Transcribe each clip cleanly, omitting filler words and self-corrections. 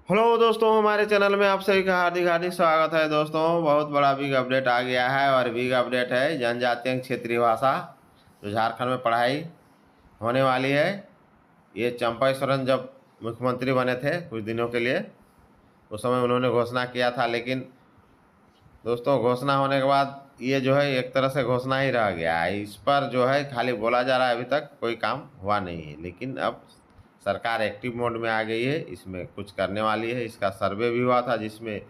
Hello दोस्तों, हमारे channel में आप सभी का हार्दिक हार्दिक स्वागत है। दोस्तों, बहुत बड़ा बिग अपडेट आ गया है और बिग अपडेट है जनजातीय क्षेत्रीय भाषा जो झारखंड में पढ़ाई होने वाली है। ये चंपा सोरेन जब मुख्यमंत्री बने थे कुछ दिनों के लिए, उस समय उन्होंने घोषणा किया था, लेकिन दोस्तों घोषणा होने के बाद ये जो है एक तरह से घोषणा ही रह गया है। इस पर जो है खाली बोला जा रहा है, अभी तक कोई काम हुआ नहीं है। लेकिन अब सरकार एक्टिव मोड में आ गई है, इसमें कुछ करने वाली है। इसका सर्वे भी हुआ था, जिसमें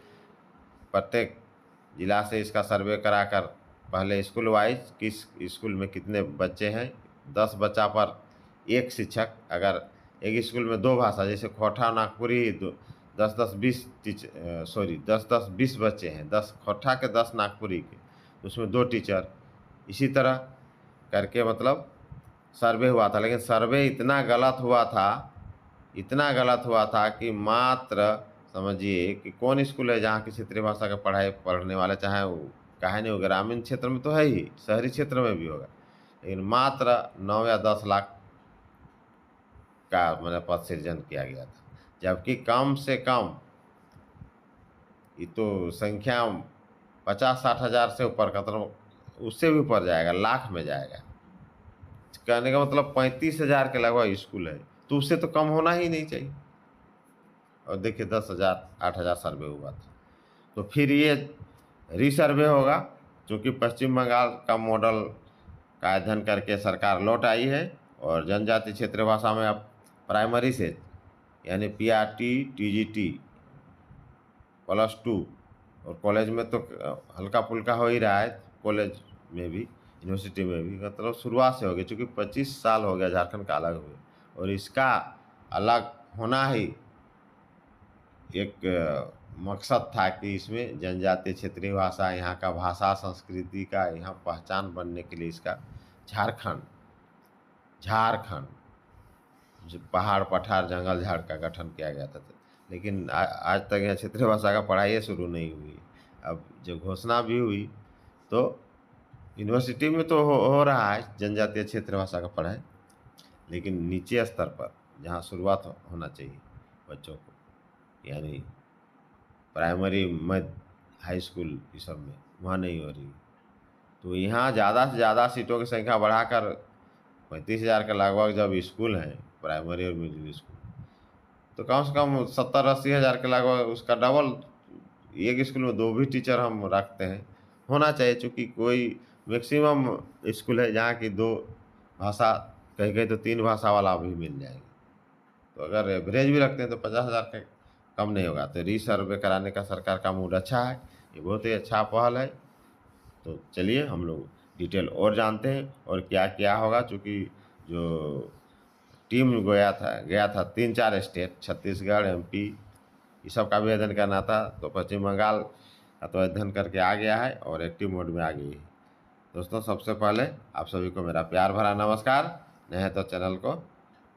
प्रत्येक जिला से इसका सर्वे कराकर पहले स्कूल वाइज किस स्कूल में कितने बच्चे हैं, 10 बच्चा पर एक शिक्षक। अगर एक स्कूल में दो भाषा, जैसे खोटा नागपुरी, 10 10 20 बच्चे हैं, 10 खोटा के 10 नागपुरी के, उसमें दो टीचर। इसी तरह करके मतलब सर्वे हुआ था, लेकिन सर्वे इतना गलत हुआ था, इतना गलत हुआ था कि मात्र समझिए कि कौन स्कूल है जहाँ की क्षेत्रीय भाषा का पढ़ाई पढ़ने वाले, चाहे वो काहे नहीं हो, ग्रामीण क्षेत्र में तो है ही, शहरी क्षेत्र में भी होगा, लेकिन मात्र 9 या 10 लाख का मतलब पद सृजन किया गया था। जबकि कम से कम ये तो संख्या 50-60 हज़ार से ऊपर का, तो उससे भी ऊपर जाएगा, लाख में जाएगा। कहने का मतलब 35 हज़ार के लगभग स्कूल है, तो उससे तो कम होना ही नहीं चाहिए। और देखिए 10 हज़ार 8 हज़ार सर्वे हुआ था। तो फिर ये रीसर्वे होगा, क्योंकि पश्चिम बंगाल का मॉडल का अध्ययन करके सरकार लौट आई है। और जनजातीय क्षेत्रीय भाषा में अब प्राइमरी से यानी PRT TGT +2, और कॉलेज में तो हल्का फुल्का हो ही रहा है, कॉलेज में भी यूनिवर्सिटी में भी, मतलब शुरुआत से हो गई, चूँकि 25 साल हो गया झारखंड का अलग हुए। और इसका अलग होना ही एक मकसद था कि इसमें जनजातीय क्षेत्रीय भाषा, यहाँ का भाषा संस्कृति का यहाँ पहचान बनने के लिए इसका झारखंड झारखंड जो पहाड़ पठार जंगल झाड़ का गठन किया गया था। लेकिन आज तक यहाँ क्षेत्रीय भाषा का पढ़ाई शुरू नहीं हुई। अब जो घोषणा भी हुई तो यूनिवर्सिटी में तो हो रहा है जनजातीय क्षेत्रीय भाषा का पढ़ाई, लेकिन नीचे स्तर पर जहाँ शुरुआत होना चाहिए बच्चों को, यानी प्राइमरी मध्य हाई स्कूल ये सब में, वहाँ नहीं हो रही। तो यहाँ ज़्यादा से ज़्यादा सीटों की संख्या बढ़ाकर 35 हज़ार के लगभग जब स्कूल हैं, प्राइमरी और मिडिल स्कूल, तो कम से कम 70-80 हज़ार के लगभग उसका डबल। एक स्कूल में दो भी टीचर हम रखते हैं, होना चाहिए, चूँकि कोई मैक्सिमम स्कूल है जहाँ की दो भाषा, कहीं कहीं तो तीन भाषा वाला भी मिल जाएगी। तो अगर एवरेज भी रखते हैं तो 50 हज़ार के कम नहीं होगा। तो रीसर्वे कराने का सरकार का मूड अच्छा है, ये बहुत ही अच्छा पहल है। तो चलिए हम लोग डिटेल और जानते हैं और क्या क्या होगा, चूँकि जो टीम गया था 3-4 स्टेट, छत्तीसगढ़, MP, ये सब का भी अध्ययन करना था। तो पश्चिम बंगाल का तो अध्ययन करके आ गया है और एक्टिव मोड में आ गई है। दोस्तों, सबसे पहले आप सभी को मेरा प्यार भरा नमस्कार। नहीं है तो चैनल को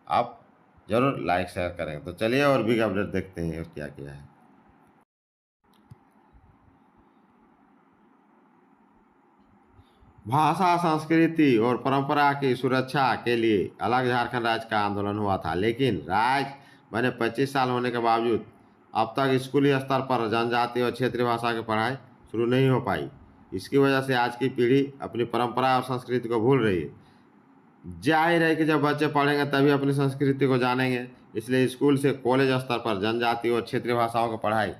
आप जरूर लाइक शेयर करें। तो चलिए और भी अपडेट देखते हैं और क्या क्या है। भाषा, संस्कृति और परंपरा की सुरक्षा के लिए अलग झारखंड राज्य का आंदोलन हुआ था, लेकिन राज्य बने 25 साल होने के बावजूद अब तक स्कूली स्तर पर जनजातीय और क्षेत्रीय भाषा की पढ़ाई शुरू नहीं हो पाई। इसकी वजह से आज की पीढ़ी अपनी परंपरा और संस्कृति को भूल रही है। जाहिर है कि जब बच्चे पढ़ेंगे तभी अपनी संस्कृति को जानेंगे। इसलिए स्कूल से कॉलेज स्तर पर जनजातीय और क्षेत्रीय भाषाओं की पढ़ाई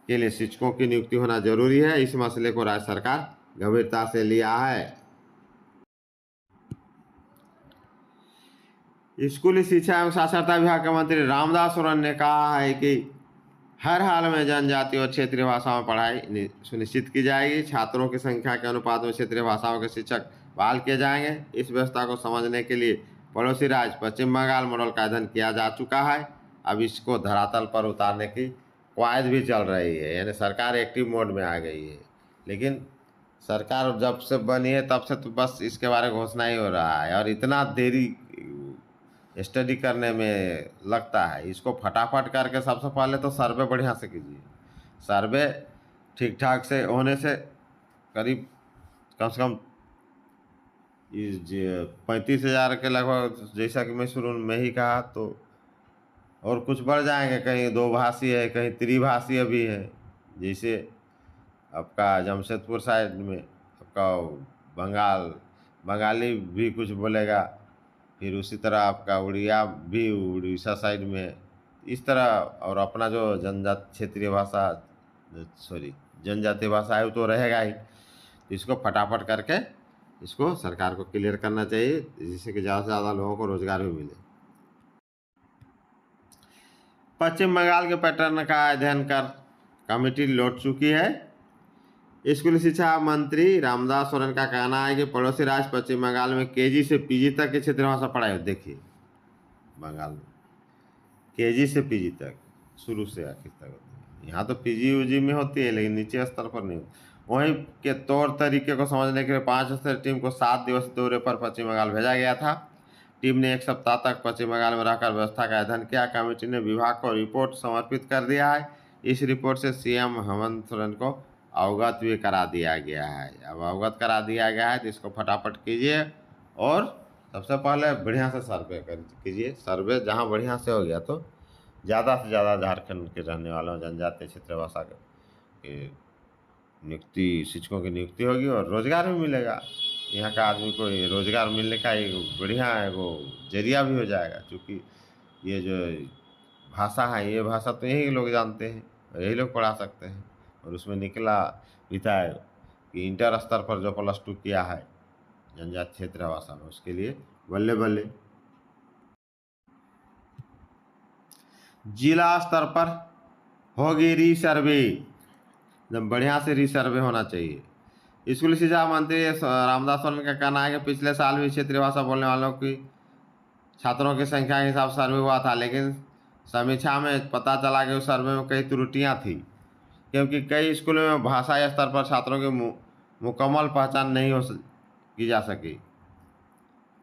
के लिए शिक्षकों की नियुक्ति होना जरूरी है। इस मसले को राज्य सरकार गंभीरता से लिया है। स्कूली शिक्षा एवं साक्षरता विभाग के मंत्री रामदास सोरेन ने कहा है कि हर हाल में जनजातीय और क्षेत्रीय भाषाओं में पढ़ाई सुनिश्चित की जाएगी। छात्रों की संख्या के अनुपात में क्षेत्रीय भाषाओं के शिक्षक बहाल किए जाएंगे। इस व्यवस्था को समझने के लिए पड़ोसी राज्य पश्चिम बंगाल मॉडल का अध्ययन किया जा चुका है। अब इसको धरातल पर उतारने की कवायद भी चल रही है, यानी सरकार एक्टिव मोड में आ गई है। लेकिन सरकार जब से बनी है तब से तो बस इसके बारे में घोषणा ही हो रहा है, और इतना देरी स्टडी करने में लगता है। इसको फटाफट करके सबसे पहले तो सर्वे बढ़िया से कीजिए। सर्वे ठीक ठाक से होने से करीब कम से कम इस 35 हज़ार के लगभग, जैसा कि मैं शुरू में ही कहा, तो और कुछ बढ़ जाएंगे, कहीं दो भाषीय है, कहीं त्रिभाषीय भी है। जैसे आपका जमशेदपुर साइड में आपका बंगाली भी कुछ बोलेगा, फिर उसी तरह आपका उड़िया भी उड़ीसा साइड में है। इस तरह और अपना जो जनजाति क्षेत्रीय भाषा, सॉरी जनजातीय भाषा है वो तो रहेगा ही। तो इसको फटाफट करके इसको सरकार को क्लियर करना चाहिए, जिससे कि ज़्यादा से ज़्यादा लोगों को रोजगार भी मिले। पश्चिम बंगाल के पैटर्न का अध्ययन कर कमेटी लौट चुकी है। स्कूली शिक्षा मंत्री रामदास सोरेन का कहना है कि पड़ोसी राज्य पश्चिम बंगाल में केजी से पीजी तक की क्षेत्रीय भाषा पढ़ाई। देखिए बंगाल में केजी से पीजी तक शुरू से आखिर तक होती है। यहाँ तो पीजी यूजी में होती है, लेकिन नीचे स्तर पर नहीं होती। वहीं के तौर तरीके को समझने के लिए 5 स्तरीय टीम को 7 दिवसीय दौरे पर पश्चिम बंगाल भेजा गया था। टीम ने 1 सप्ताह तक पश्चिम बंगाल में रहकर व्यवस्था का अध्ययन किया। कमेटी ने विभाग को रिपोर्ट समर्पित कर दिया है। इस रिपोर्ट से सीएम हेमंत सोरेन को अवगत भी करा दिया गया है। अब अवगत करा दिया गया है तो इसको फटाफट कीजिए और सबसे पहले बढ़िया से सर्वे कीजिए। सर्वे जहाँ बढ़िया से हो गया तो ज़्यादा से ज़्यादा झारखंड के रहने वालों जनजातीय क्षेत्रीय भाषा के नियुक्ति, शिक्षकों की नियुक्ति होगी और रोजगार भी मिलेगा। यहाँ का आदमी को रोजगार मिलने का एक बढ़िया है वो जरिया भी हो जाएगा, क्योंकि ये जो भाषा है ये भाषा तो यही लोग जानते हैं, यही लोग पढ़ा सकते हैं। और उसमें निकला भी था कि इंटर स्तर पर जो +2 किया है जनजातीय क्षेत्रीय भाषा में, उसके लिए बल्ले बल्ले। जिला स्तर पर होगी रीसर्वे, जब बढ़िया से रीसर्वे होना चाहिए। स्कूली शिक्षा मंत्री रामदास सोरेन का कहना है कि पिछले साल भी क्षेत्रीय भाषा बोलने वालों की छात्रों की संख्या के हिसाब से सर्वे हुआ था, लेकिन समीक्षा में पता चला कि उस सर्वे में कई त्रुटियां थी, क्योंकि कई स्कूलों में भाषाई स्तर पर छात्रों की मुकम्मल पहचान नहीं की जा सकी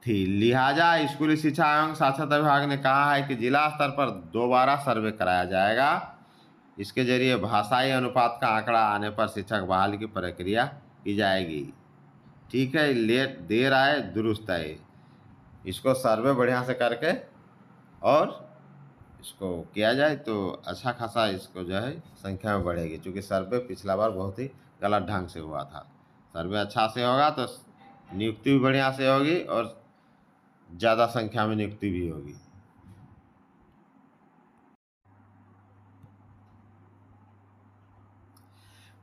थी। लिहाजा स्कूली शिक्षा एवं साक्षरता विभाग ने कहा है कि जिला स्तर पर दोबारा सर्वे कराया जाएगा। इसके जरिए भाषाई अनुपात का आंकड़ा आने पर शिक्षक बहाली की प्रक्रिया की जाएगी। ठीक है, लेट देर आए दुरुस्त आए। इसको सर्वे बढ़िया से करके और इसको किया जाए तो अच्छा खासा इसको जो है संख्या में बढ़ेगी, क्योंकि सर्वे पिछला बार बहुत ही गलत ढंग से हुआ था। सर्वे अच्छा से होगा तो नियुक्ति भी बढ़िया से होगी और ज़्यादा संख्या में नियुक्ति भी होगी।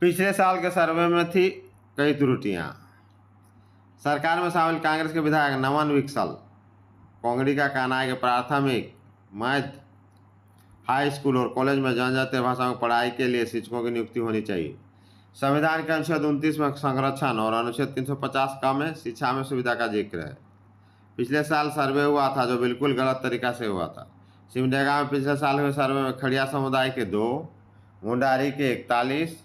पिछले साल के सर्वे में थी कई त्रुटियां। सरकार में शामिल कांग्रेस के विधायक नमन विकसल कोंगड़ी का कहना है कि प्राथमिक, मध्य, हाई स्कूल और कॉलेज में जनजातीय भाषाओं की पढ़ाई के लिए शिक्षकों की नियुक्ति होनी चाहिए। संविधान के अनुच्छेद 29 में संरक्षण और अनुच्छेद 350 का में शिक्षा में सुविधा का जिक्र है। पिछले साल सर्वे हुआ था जो बिल्कुल गलत तरीका से हुआ था। सिमडेगा में पिछले साल हुए सर्वे में खड़िया समुदाय के 2, मुंडारी के 41,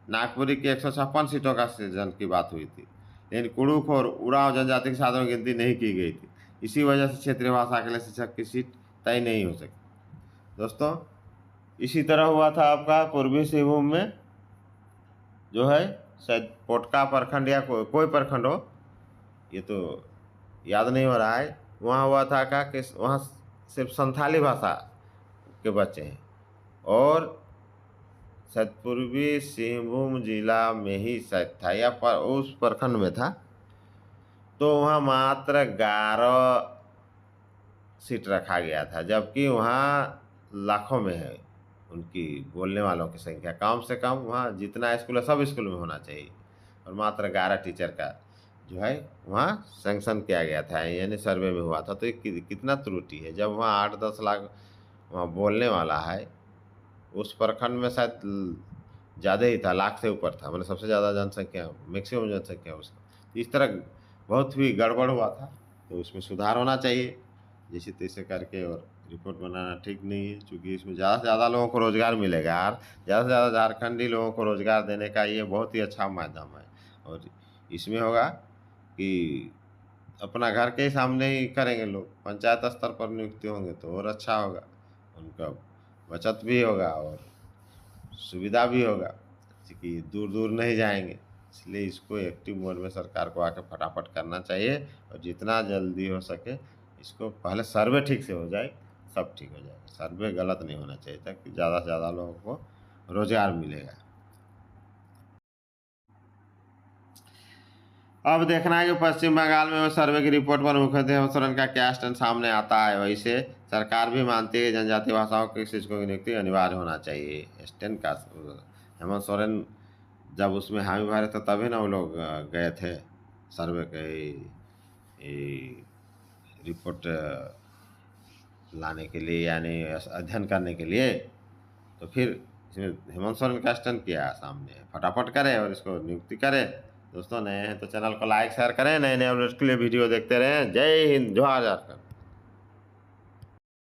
नागपुरी के 156 सीटों का सृजन की बात हुई थी, लेकिन कुड़ुक और उरांव जनजाति के छात्रों की गिनती नहीं की गई थी। इसी वजह से क्षेत्रीय भाषा के लिए शिक्षक की सीट तय नहीं हो सकी। दोस्तों इसी तरह हुआ था आपका पूर्वी सिंहभूम में, जो है शायद पोटका प्रखंड या कोई प्रखंड हो, ये तो याद नहीं हो रहा है। वहाँ हुआ था कि वहाँ सिर्फ संथाली भाषा के बच्चे हैं और शायद पूर्वी सिंहभूम जिला में ही शायद था या उस प्रखंड में था, तो वहाँ मात्र 11 सीट रखा गया था, जबकि वहाँ लाखों में है उनकी बोलने वालों की संख्या। कम से कम वहाँ जितना स्कूल है सब स्कूल में होना चाहिए, और मात्र 11 टीचर का जो है वहाँ सेंक्शन किया गया था, यानी सर्वे में हुआ था। तो ये कितना त्रुटि है, जब वहाँ 8-10 लाख वहाँ बोलने वाला है। उस प्रखंड में शायद ज़्यादा ही था, लाख से ऊपर था, मतलब सबसे ज़्यादा जनसंख्या, मैक्सिमम जनसंख्या उसका। इस तरह बहुत ही गड़बड़ हुआ था, तो उसमें सुधार होना चाहिए जैसे तैसे करके। और रिपोर्ट बनाना ठीक नहीं है, क्योंकि इसमें ज़्यादा से ज़्यादा लोगों को रोज़गार मिलेगा और ज़्यादा से ज़्यादा झारखंडी लोगों को रोज़गार देने का ये बहुत ही अच्छा माध्यम है। और इसमें होगा कि अपना घर के सामने ही करेंगे लोग, पंचायत स्तर पर नियुक्ति होंगे तो और अच्छा होगा, उनका बचत भी होगा और सुविधा भी होगा, क्योंकि दूर दूर नहीं जाएंगे। इसलिए इसको एक्टिव मोड में सरकार को आके फटाफट करना चाहिए और जितना जल्दी हो सके इसको पहले सर्वे ठीक से हो जाए, सब ठीक हो जाएगा। सर्वे गलत नहीं होना चाहिए ताकि ज़्यादा से ज़्यादा लोगों को रोजगार मिलेगा। अब देखना है कि पश्चिम बंगाल में वो सर्वे की रिपोर्ट पर मुख्यमंत्री हेमंत सोरेन का क्या स्टैंड सामने आता है। वहीं से सरकार भी मानती है कि जनजातीय भाषाओं के शिक्षकों की नियुक्ति अनिवार्य होना चाहिए। स्टैंड का हेमंत सोरेन जब उसमें हामी भरे थे तभी ना वो लोग गए थे सर्वे के रिपोर्ट लाने के लिए, यानी अध्ययन करने के लिए। तो फिर इसमें हेमंत सोरेन का स्टैंड किया है सामने, फटाफट करे और इसको नियुक्ति करे। दोस्तों नए हैं तो चैनल को लाइक शेयर करें, नए नए अपडेट्स के लिए वीडियो देखते रहें। जय हिंद, जोहार झारखंड।